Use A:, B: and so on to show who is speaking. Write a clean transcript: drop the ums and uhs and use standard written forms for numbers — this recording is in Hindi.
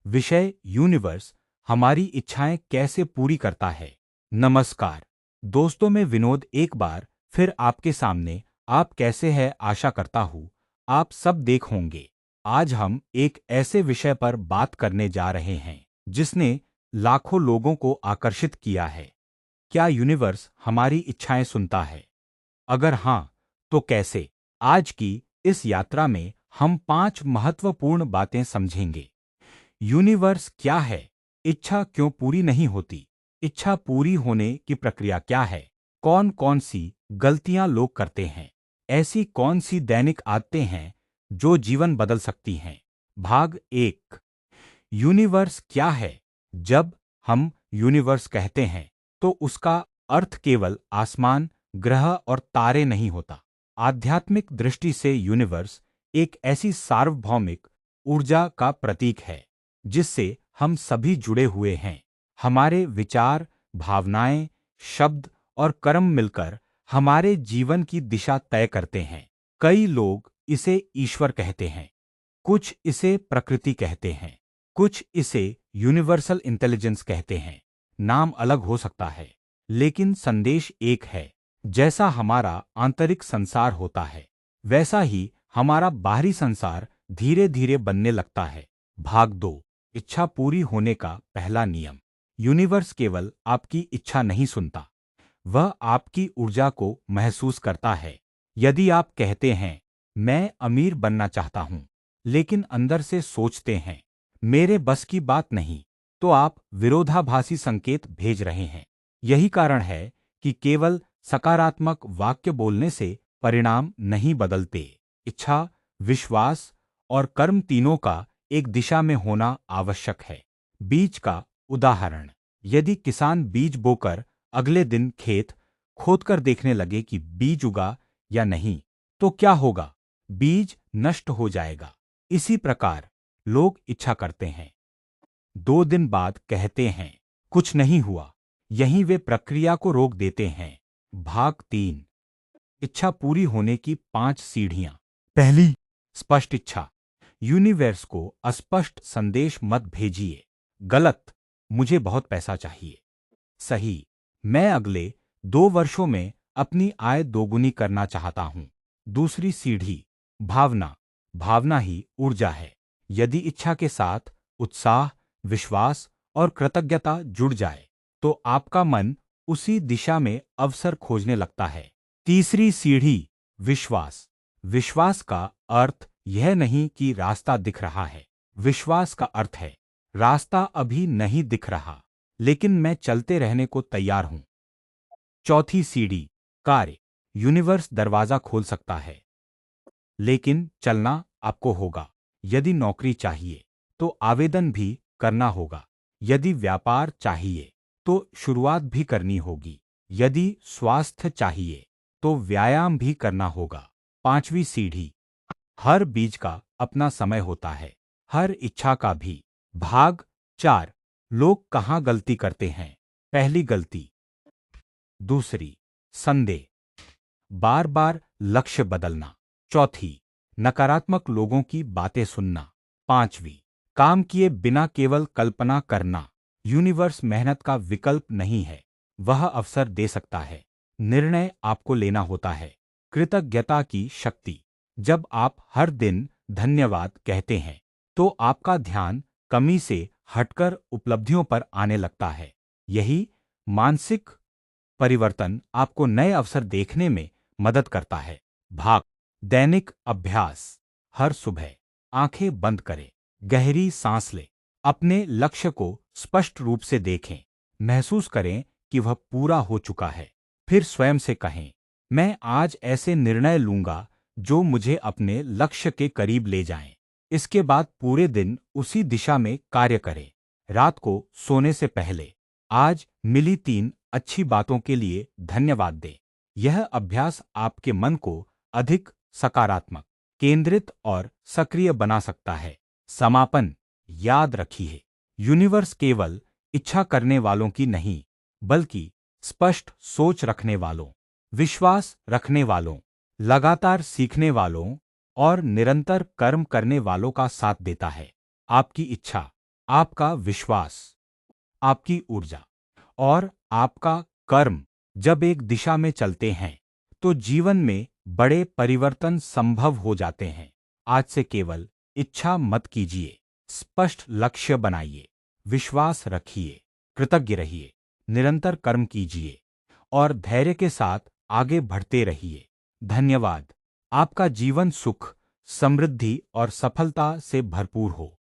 A: विषय यूनिवर्स हमारी इच्छाएं कैसे पूरी करता है। नमस्कार दोस्तों, मैं विनोद एक बार फिर आपके सामने। आप कैसे हैं? आशा करता हूँ आप सब देख होंगे। आज हम एक ऐसे विषय पर बात करने जा रहे हैं जिसने लाखों लोगों को आकर्षित किया है। क्या यूनिवर्स हमारी इच्छाएं सुनता है? अगर हाँ, तो कैसे? आज की इस यात्रा में हम 5 महत्वपूर्ण बातें समझेंगे। यूनिवर्स क्या है? इच्छा क्यों पूरी नहीं होती? इच्छा पूरी होने की प्रक्रिया क्या है? कौन कौन सी गलतियां लोग करते हैं? ऐसी कौन सी दैनिक आदतें हैं जो जीवन बदल सकती हैं? भाग 1। यूनिवर्स क्या है? जब हम यूनिवर्स कहते हैं तो उसका अर्थ केवल आसमान, ग्रह और तारे नहीं होता। आध्यात्मिक दृष्टि से यूनिवर्स एक ऐसी सार्वभौमिक ऊर्जा का प्रतीक है जिससे हम सभी जुड़े हुए हैं। हमारे विचार, भावनाएं, शब्द और कर्म मिलकर हमारे जीवन की दिशा तय करते हैं। कई लोग इसे ईश्वर कहते हैं, कुछ इसे प्रकृति कहते हैं, कुछ इसे यूनिवर्सल इंटेलिजेंस कहते हैं। नाम अलग हो सकता है, लेकिन संदेश एक है। जैसा हमारा आंतरिक संसार होता है, वैसा ही हमारा बाहरी संसार धीरे धीरे बनने लगता है। भाग 2। इच्छा पूरी होने का पहला नियम। यूनिवर्स केवल आपकी इच्छा नहीं सुनता, वह आपकी ऊर्जा को महसूस करता है। यदि आप कहते हैं, मैं अमीर बनना चाहता हूं, लेकिन अंदर से सोचते हैं, मेरे बस की बात नहीं, तो आप विरोधाभासी संकेत भेज रहे हैं। यही कारण है कि केवल सकारात्मक वाक्य बोलने से परिणाम नहीं बदलते। इच्छा, विश्वास और कर्म तीनों का एक दिशा में होना आवश्यक है। बीज का उदाहरण। यदि किसान बीज बोकर अगले दिन खेत खोदकर देखने लगे कि बीज उगा या नहीं, तो क्या होगा? बीज नष्ट हो जाएगा। इसी प्रकार लोग इच्छा करते हैं, 2 दिन बाद कहते हैं कुछ नहीं हुआ। यहीं वे प्रक्रिया को रोक देते हैं। भाग 3। इच्छा पूरी होने की 5 सीढ़ियां। पहली, स्पष्ट इच्छा। यूनिवर्स को अस्पष्ट संदेश मत भेजिए। गलत, मुझे बहुत पैसा चाहिए। सही, मैं अगले 2 वर्षों में अपनी आय दोगुनी करना चाहता हूं। दूसरी सीढ़ी, भावना। भावना ही ऊर्जा है। यदि इच्छा के साथ उत्साह, विश्वास और कृतज्ञता जुड़ जाए, तो आपका मन उसी दिशा में अवसर खोजने लगता है। तीसरी सीढ़ी, विश्वास। विश्वास का अर्थ यह नहीं कि रास्ता दिख रहा है। विश्वास का अर्थ है, रास्ता अभी नहीं दिख रहा, लेकिन मैं चलते रहने को तैयार हूं। चौथी सीढ़ी, कार्य। यूनिवर्स दरवाजा खोल सकता है, लेकिन चलना आपको होगा। यदि नौकरी चाहिए, तो आवेदन भी करना होगा। यदि व्यापार चाहिए, तो शुरुआत भी करनी होगी। यदि स्वास्थ्य चाहिए, तो व्यायाम भी करना होगा। पांचवी सीढ़ी, हर बीज का अपना समय होता है, हर इच्छा का भी। भाग 4। लोग कहाँ गलती करते हैं? पहली गलती। दूसरी, संदेह। बार बार लक्ष्य बदलना। चौथी, नकारात्मक लोगों की बातें सुनना। पांचवी, काम किए बिना केवल कल्पना करना। यूनिवर्स मेहनत का विकल्प नहीं है, वह अवसर दे सकता है। निर्णय आपको लेना होता है। कृतज्ञता की शक्ति। जब आप हर दिन धन्यवाद कहते हैं, तो आपका ध्यान कमी से हटकर उपलब्धियों पर आने लगता है। यही मानसिक परिवर्तन आपको नए अवसर देखने में मदद करता है। भाग, दैनिक अभ्यास। हर सुबह आंखें बंद करें, गहरी सांस लें, अपने लक्ष्य को स्पष्ट रूप से देखें, महसूस करें कि वह पूरा हो चुका है। फिर स्वयं से कहें, मैं आज ऐसे निर्णय लूंगा जो मुझे अपने लक्ष्य के करीब ले जाएं। इसके बाद पूरे दिन उसी दिशा में कार्य करें। रात को सोने से पहले आज मिली 3 अच्छी बातों के लिए धन्यवाद दें। यह अभ्यास आपके मन को अधिक सकारात्मक, केंद्रित और सक्रिय बना सकता है। समापन। याद रखिए, यूनिवर्स केवल इच्छा करने वालों की नहीं, बल्कि स्पष्ट सोच रखने वालों, विश्वास रखने वालों, लगातार सीखने वालों और निरंतर कर्म करने वालों का साथ देता है। आपकी इच्छा आपका विश्वास, आपकी ऊर्जा और आपका कर्म जब एक दिशा में चलते हैं तो जीवन में बड़े परिवर्तन संभव हो जाते हैं। आज से केवल इच्छा मत कीजिए, स्पष्ट लक्ष्य बनाइए, विश्वास रखिए, कृतज्ञ रहिए, निरंतर कर्म कीजिए और धैर्य के साथ आगे बढ़ते रहिए। धन्यवाद। आपका जीवन सुख, समृद्धि और सफलता से भरपूर हो।